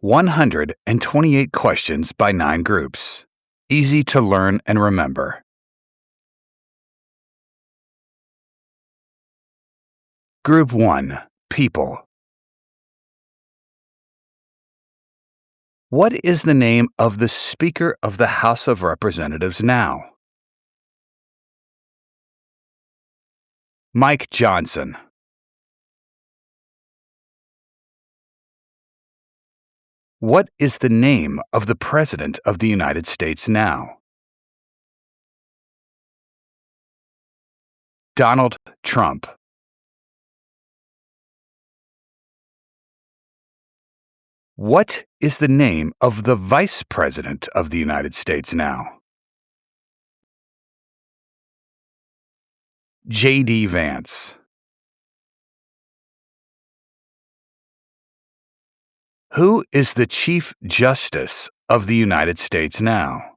128 questions by 9 groups. Easy to learn and remember. Group 1. People. What is the name of the Speaker of the House of Representatives now? Mike Johnson. What is the name of the President of the United States now? Donald Trump. What is the name of the Vice President of the United States now? J.D. Vance. Who is the Chief Justice of the United States now?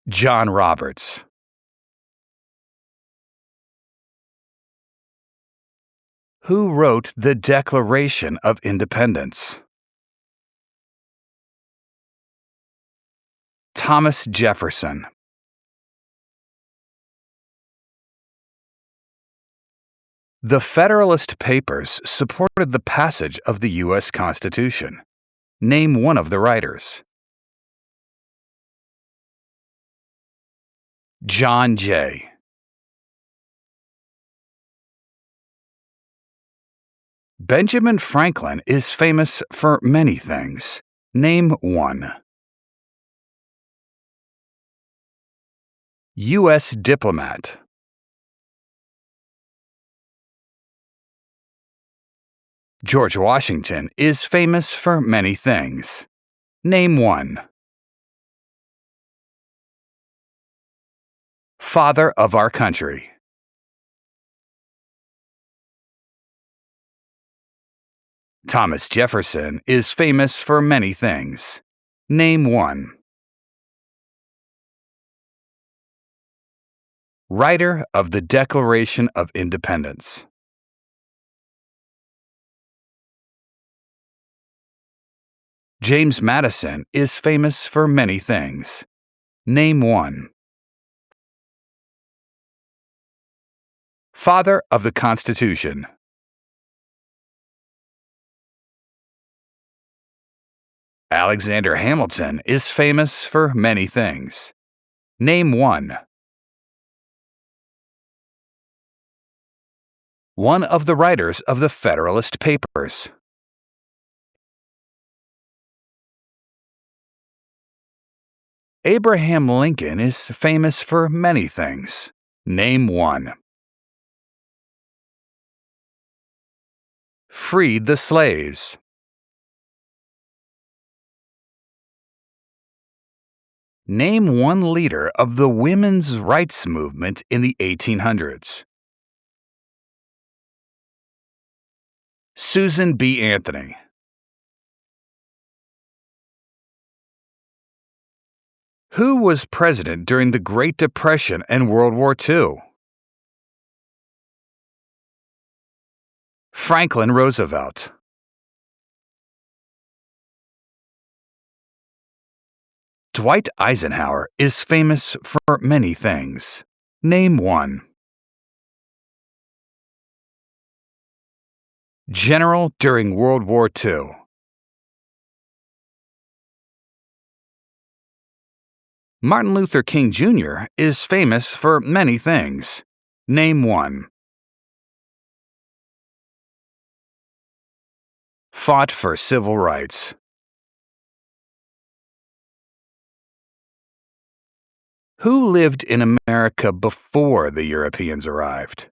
John Roberts. Who wrote the Declaration of Independence? Thomas Jefferson. The Federalist Papers supported the passage of the U.S. Constitution. Name one of the writers. John Jay. Benjamin Franklin is famous for many things. Name one. U.S. diplomat. George Washington is famous for many things. Name one. Father of our country. Thomas Jefferson is famous for many things. Name one. Writer of the Declaration of Independence. James Madison is famous for many things. Name one. Father of the Constitution. Alexander Hamilton is famous for many things. Name one. One of the writers of the Federalist Papers. Abraham Lincoln is famous for many things. Name one. Freed the slaves. Name one leader of the women's rights movement in the 1800s. Susan B. Anthony. Who was president during the Great Depression and World War II? Franklin Roosevelt. Dwight Eisenhower is famous for many things. Name one. General during World War II. Martin Luther King Jr. is famous for many things. Name one. Fought for civil rights. Who lived in America before the Europeans arrived?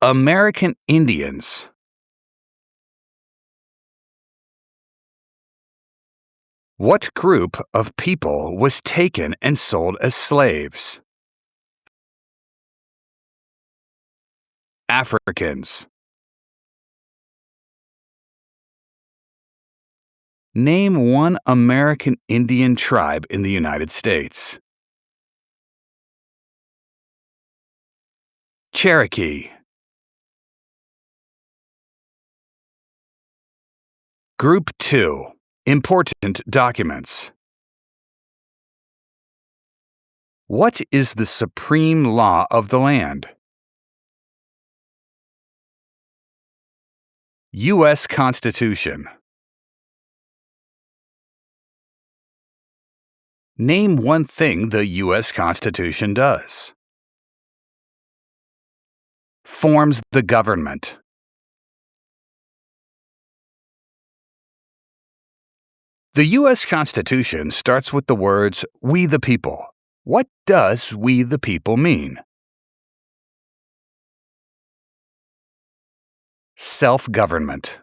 American Indians. What group of people was taken and sold as slaves? Africans. Name one American Indian tribe in the United States. Cherokee. Group 2. Important documents. What is the supreme law of the land? U.S. Constitution. Name one thing the U.S. Constitution does. Forms the government. The U.S. Constitution starts with the words, "We the people." What does "we the people" mean? Self-government.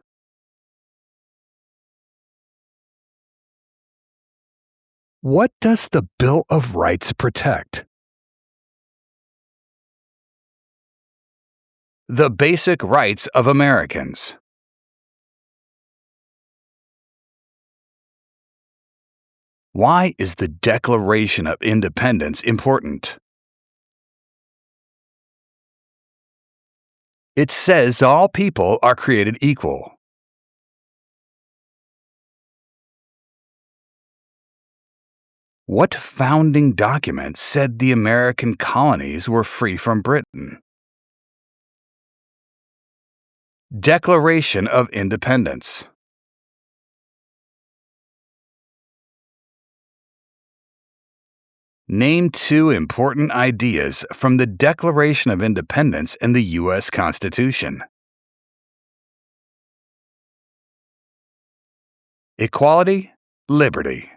What does the Bill of Rights protect? The basic rights of Americans. Why is the Declaration of Independence important? It says all people are created equal. What founding document said the American colonies were free from Britain? Declaration of Independence. Name two important ideas from the Declaration of Independence and the U.S. Constitution. Equality, liberty.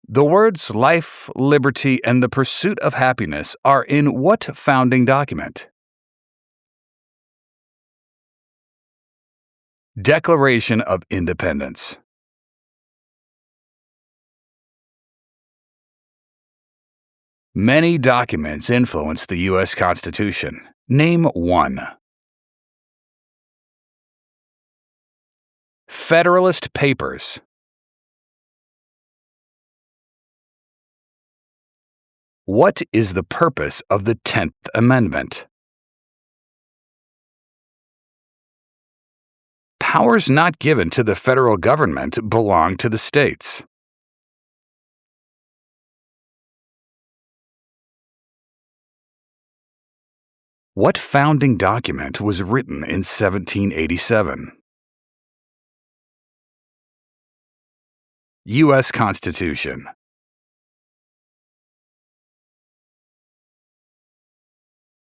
The words life, liberty, and the pursuit of happiness are in what founding document? Declaration of Independence. Many documents influence the U.S. Constitution. Name one. Federalist Papers. What is the purpose of the 10th Amendment? Powers not given to the federal government belong to the states. What founding document was written in 1787? U.S. Constitution.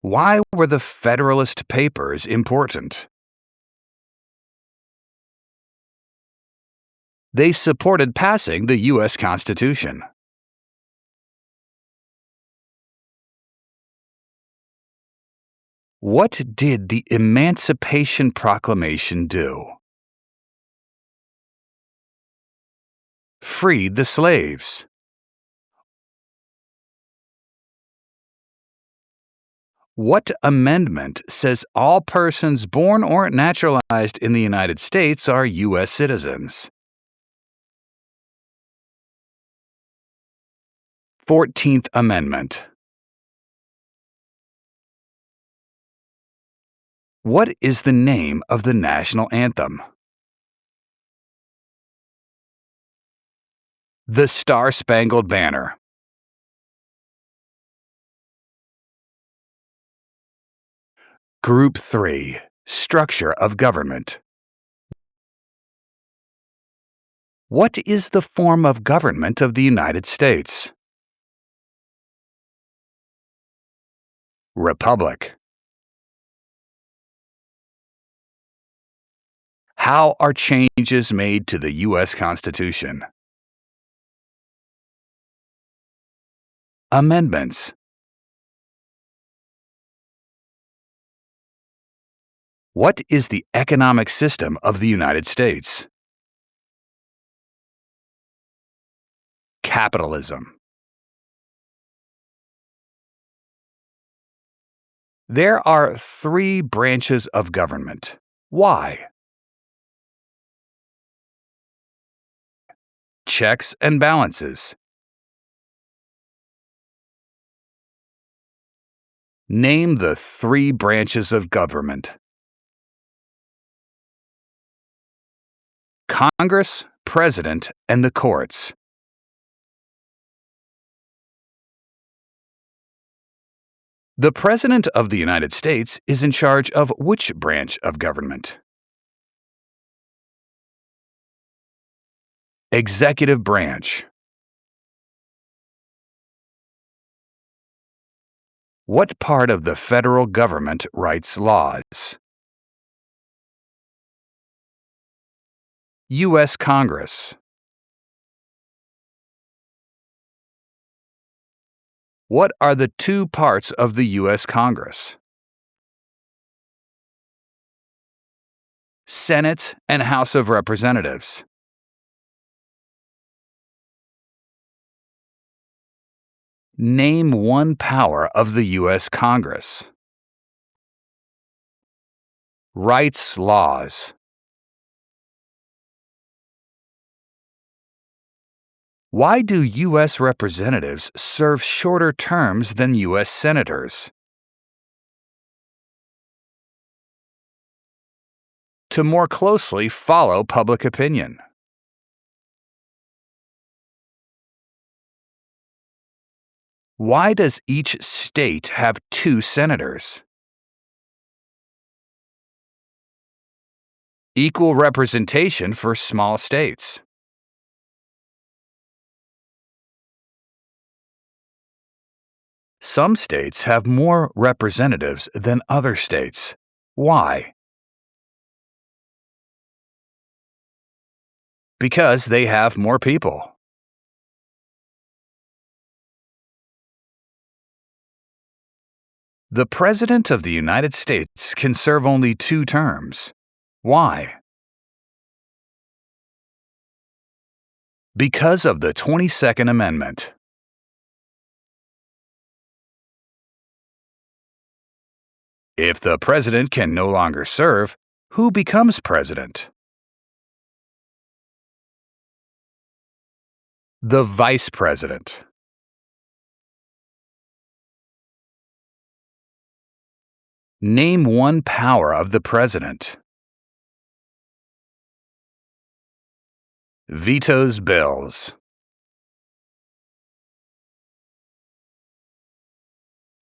Why were the Federalist Papers important? They supported passing the U.S. Constitution. What did the Emancipation Proclamation do? Freed the slaves. What amendment says all persons born or naturalized in the United States are U.S. citizens? 14th Amendment. What is the name of the national anthem? The Star-Spangled Banner. Group 3. Structure of government. What is the form of government of the United States? Republic. How are changes made to the U.S. Constitution? Amendments. What is the economic system of the United States? Capitalism. There are 3 branches of government. Why? Checks and balances. Name the three branches of government. Congress, President, and the courts. The President of the United States is in charge of which branch of government? Executive branch. What part of the federal government writes laws? U.S. Congress. What are the two parts of the U.S. Congress? Senate and House of Representatives. Name one power of the U.S. Congress. Writes laws. Why do U.S. representatives serve shorter terms than U.S. senators? To more closely follow public opinion. Why does each state have two senators? Equal representation for small states. Some states have more representatives than other states. Why? Because they have more people. The President of the United States can serve only 2 terms. Why? Because of the 22nd Amendment. If the President can no longer serve, who becomes President? The Vice President. Name one power of the President. Vetoes bills.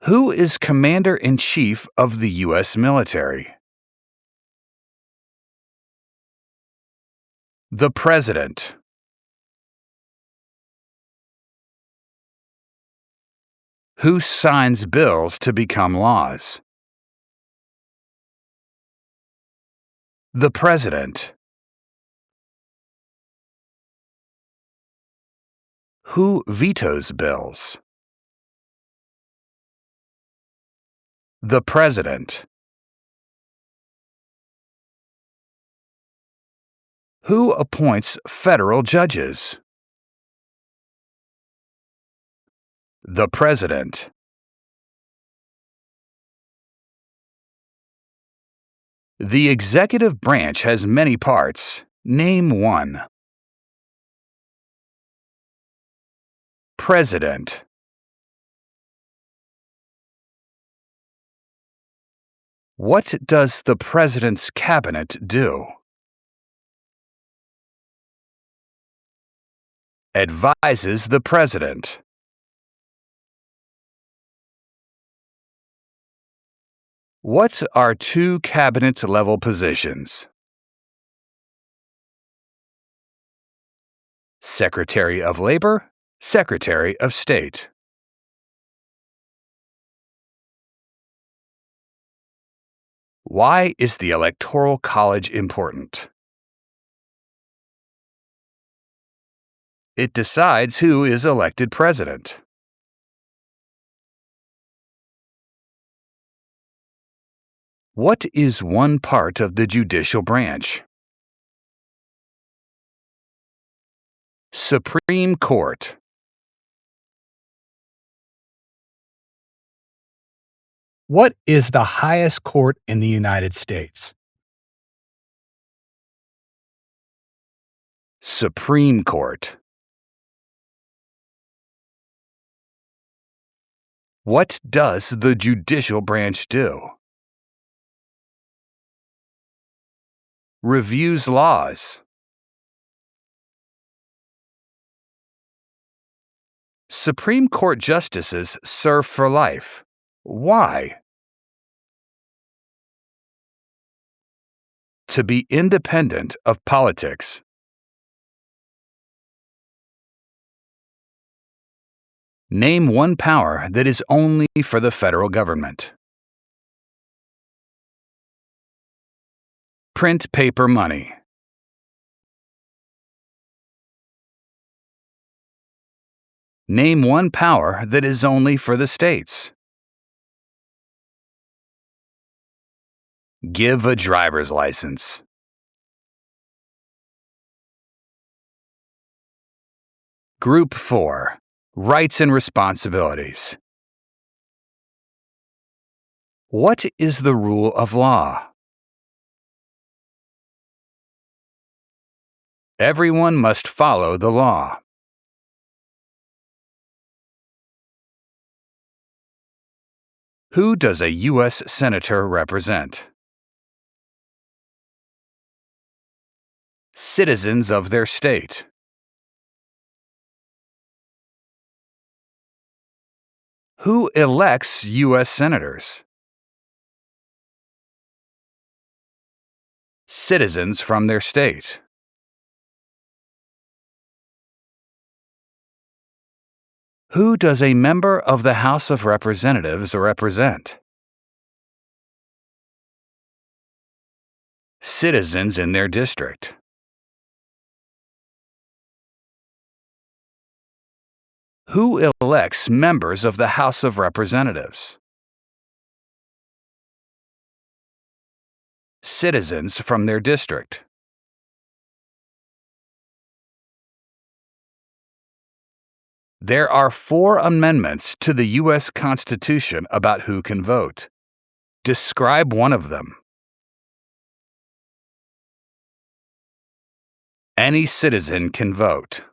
Who is Commander-in-Chief of the U.S. military? The President. Who signs bills to become laws? The President. Who vetoes bills? The President. Who appoints federal judges? The President. The executive branch has many parts. Name one. President. What does the President's cabinet do? Advises the President. What are 2 cabinet-level positions? Secretary of Labor, Secretary of State. Why is the Electoral College important? It decides who is elected president. What is one part of the judicial branch? Supreme Court. What is the highest court in the United States? Supreme Court. What does the judicial branch do? Reviews laws. Supreme Court justices serve for life. Why? To be independent of politics. Name one power that is only for the federal government. Print paper money. Name one power that is only for the states. Give a driver's license. Group 4. Rights and responsibilities. What is the rule of law? Everyone must follow the law. Who does a U.S. Senator represent? Citizens of their state. Who elects U.S. Senators? Citizens from their state. Who does a member of the House of Representatives represent? Citizens in their district. Who elects members of the House of Representatives? Citizens from their district. There are 4 amendments to the U.S. Constitution about who can vote. Describe one of them. Any citizen can vote.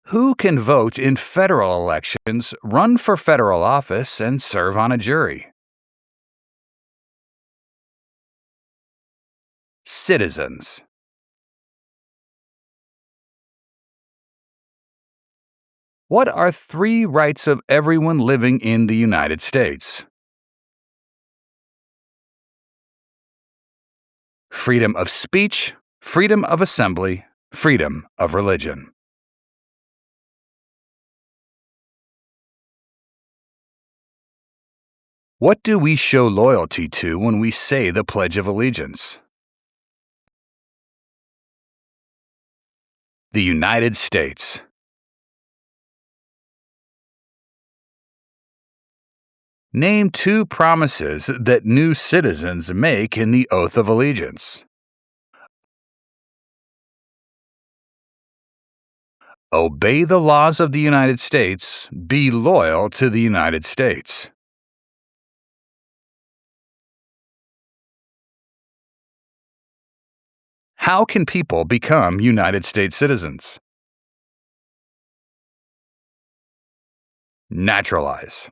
Who can vote in federal elections, run for federal office, and serve on a jury? Citizens. What are 3 rights of everyone living in the United States? Freedom of speech, freedom of assembly, freedom of religion. What do we show loyalty to when we say the Pledge of Allegiance? The United States. Name 2 promises that new citizens make in the Oath of Allegiance. Obey the laws of the United States. Be loyal to the United States. How can people become United States citizens? Naturalize.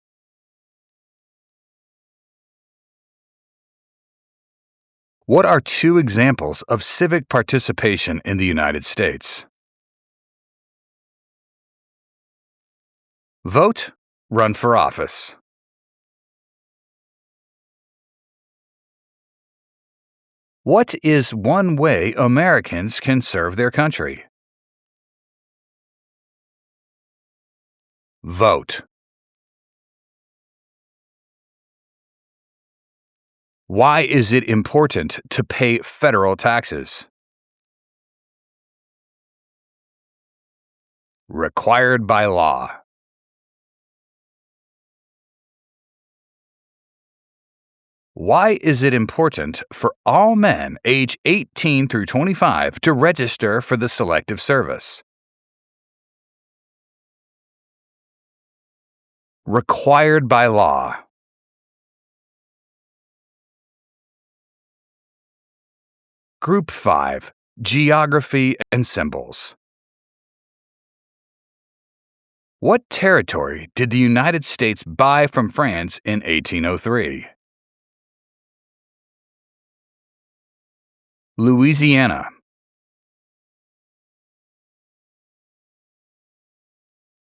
What are 2 examples of civic participation in the United States? Vote, run for office. What is one way Americans can serve their country? Vote. Why is it important to pay federal taxes? Required by law. Why is it important for all men age 18 through 25 to register for the Selective Service? Required by law. Group 5. Geography and symbols. What territory did the United States buy from France in 1803? Louisiana.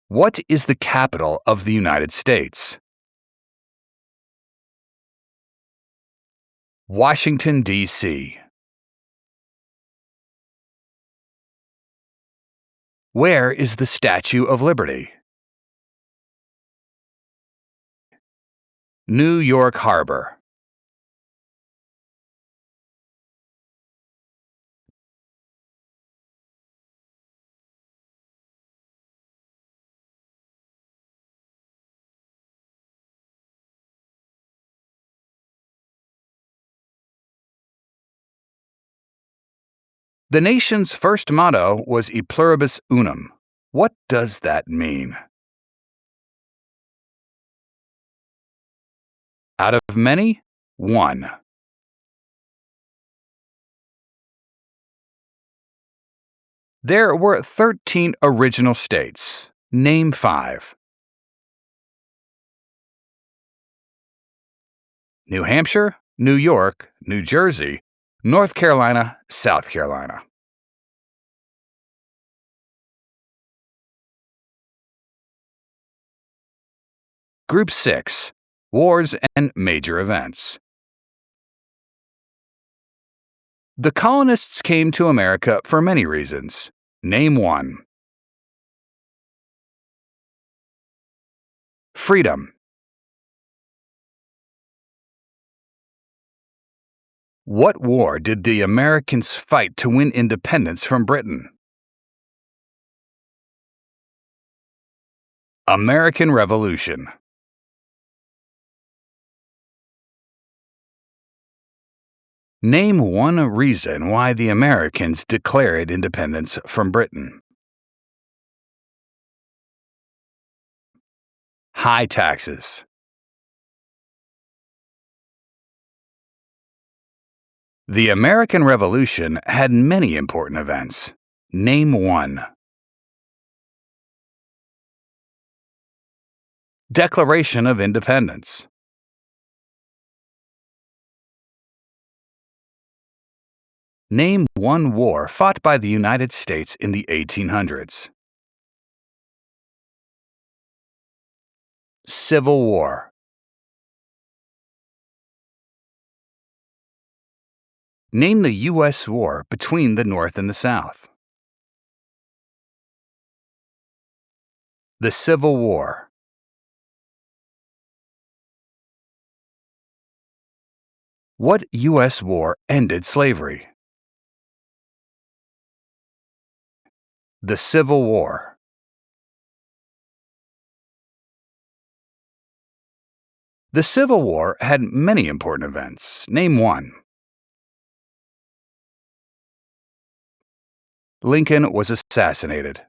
What is the capital of the United States? Washington, D.C. Where is the Statue of Liberty? New York Harbor. The nation's first motto was E pluribus unum. What does that mean? Out of many, one. There were 13 original states. Name 5. New Hampshire, New York, New Jersey, North Carolina, South Carolina. Group 6. Wars and Major Events. The colonists came to America for many reasons. Name 1. Freedom. What war did the Americans fight to win independence from Britain? American Revolution. Name one reason why the Americans declared independence from Britain. High taxes. The American Revolution had many important events. Name 1. Declaration of Independence. Name one war fought by the United States in the 1800s. Civil War. Name the U.S. war between the North and the South. The Civil War. What U.S. war ended slavery? The Civil War. The Civil War had many important events. Name 1. Lincoln was assassinated.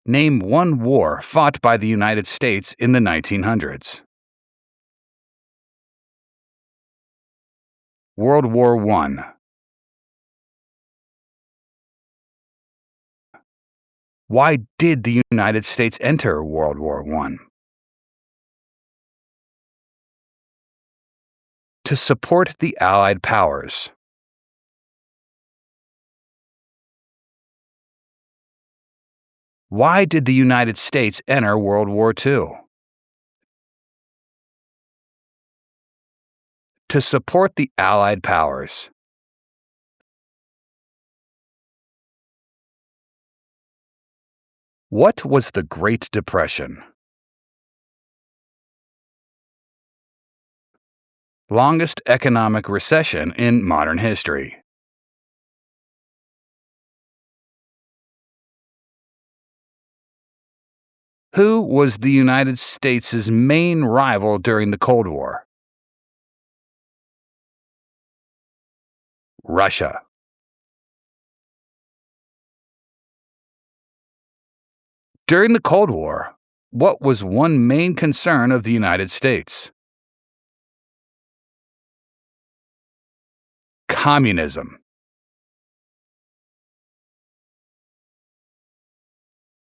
Name one war fought by the United States in the 1900s. World War I. Why did the United States enter World War I? To support the Allied powers. Why did the United States enter World War II? To support the Allied powers. What was the Great Depression? Longest economic recession in modern history. Who was the United States' main rival during the Cold War? Russia. During the Cold War, what was one main concern of the United States? Communism.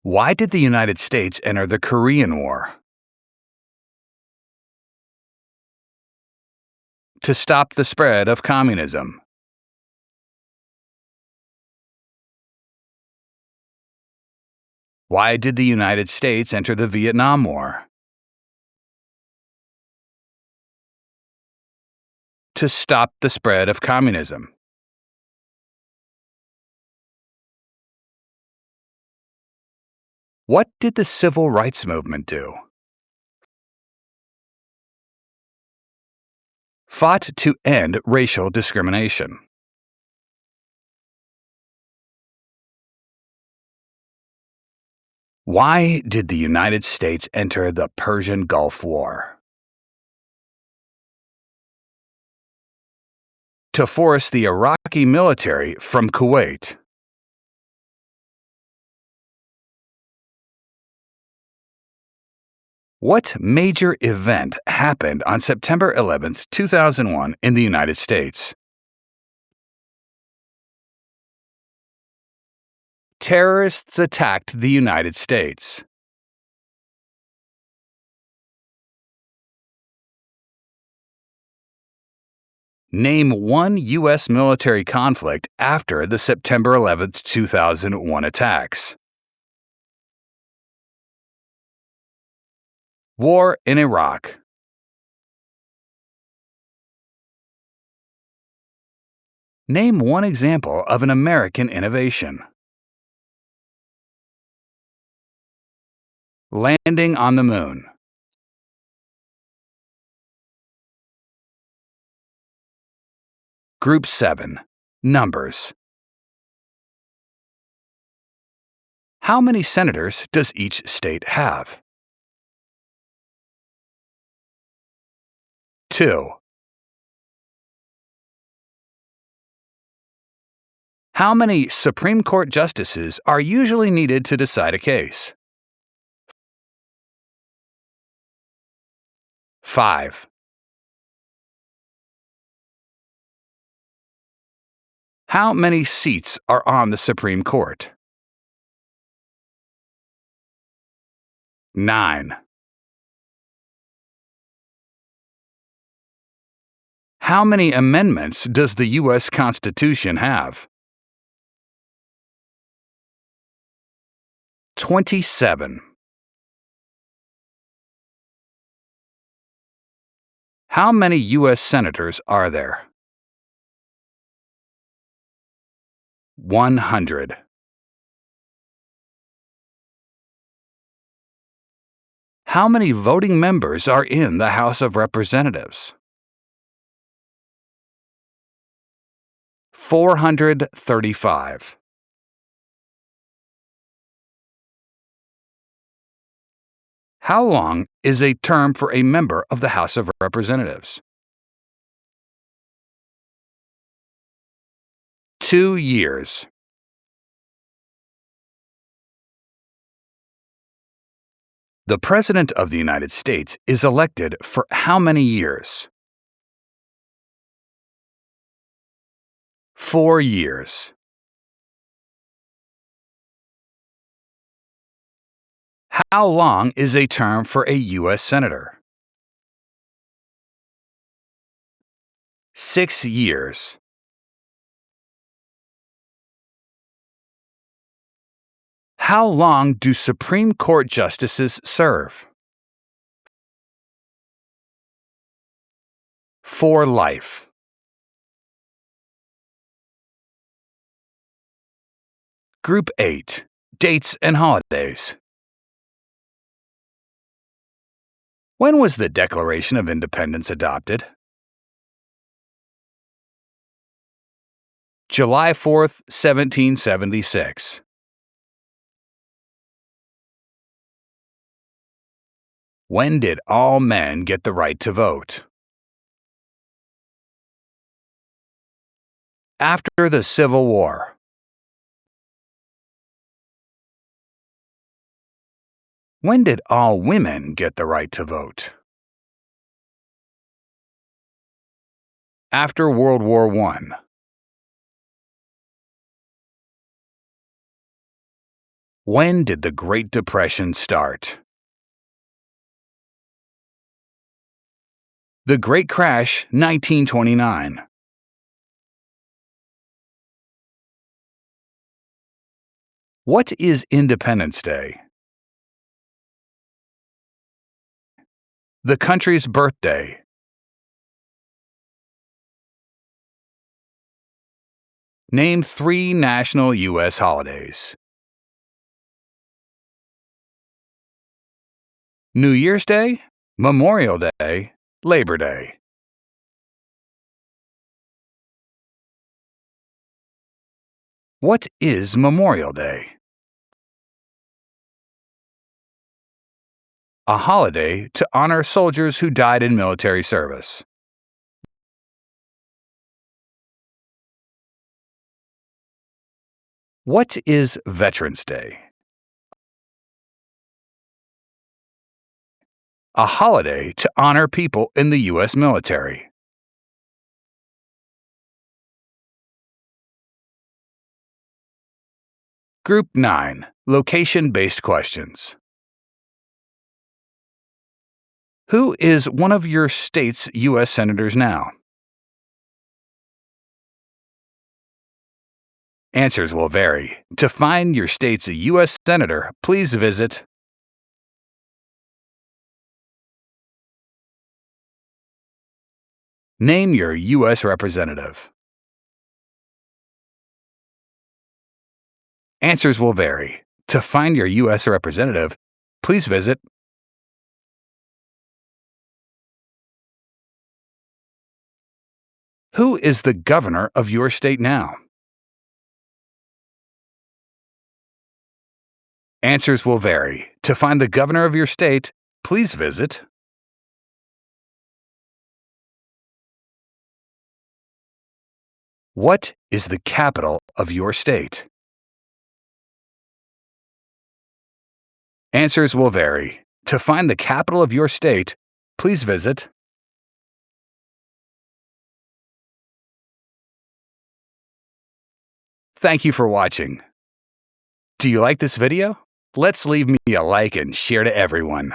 Why did the United States enter the Korean War? To stop the spread of communism. Why did the United States enter the Vietnam War? To stop the spread of communism. What did the Civil Rights Movement do? Fought to end racial discrimination. Why did the United States enter the Persian Gulf War? To force the Iraqi military from Kuwait. What major event happened on September 11, 2001 in the United States? Terrorists attacked the United States. Name one U.S. military conflict after the September 11, 2001 attacks. War in Iraq. Name one example of an American innovation. Landing on the moon. Group 7. Numbers. How many senators does each state have? 2. How many Supreme Court justices are usually needed to decide a case? 5. How many seats are on the Supreme Court? 9. How many amendments does the U.S. Constitution have? 27. How many U.S. senators are there? 100. How many voting members are in the House of Representatives? 435. How long is a term for a member of the House of Representatives? 2 years. The President of the United States is elected for how many years? 4 years. How long is a term for a U.S. Senator? 6 years. How long do Supreme Court justices serve? For life. Group 8. Dates and holidays. When was the Declaration of Independence adopted? July 4, 1776. When did all men get the right to vote? After the Civil War. When did all women get the right to vote? After World War I. When did the Great Depression start? The Great Crash, 1929. What is Independence Day? The country's birthday. Name 3 national U.S. holidays. New Year's Day, Memorial Day, Labor Day. What is Memorial Day? A holiday to honor soldiers who died in military service. What is Veterans Day? A holiday to honor people in the U.S. military. Group 9. Location-based questions. Who is one of your state's U.S. senators now? Answers will vary. To find your state's U.S. senator, please visit Name your U.S. representative. Answers will vary. To find your U.S. representative, please visit Who is the governor of your state now? Answers will vary. To find the governor of your state, please visit What is the capital of your state? Answers will vary. To find the capital of your state, please visit Thank you for watching. Do you like this video? Let's leave me a like and share to everyone.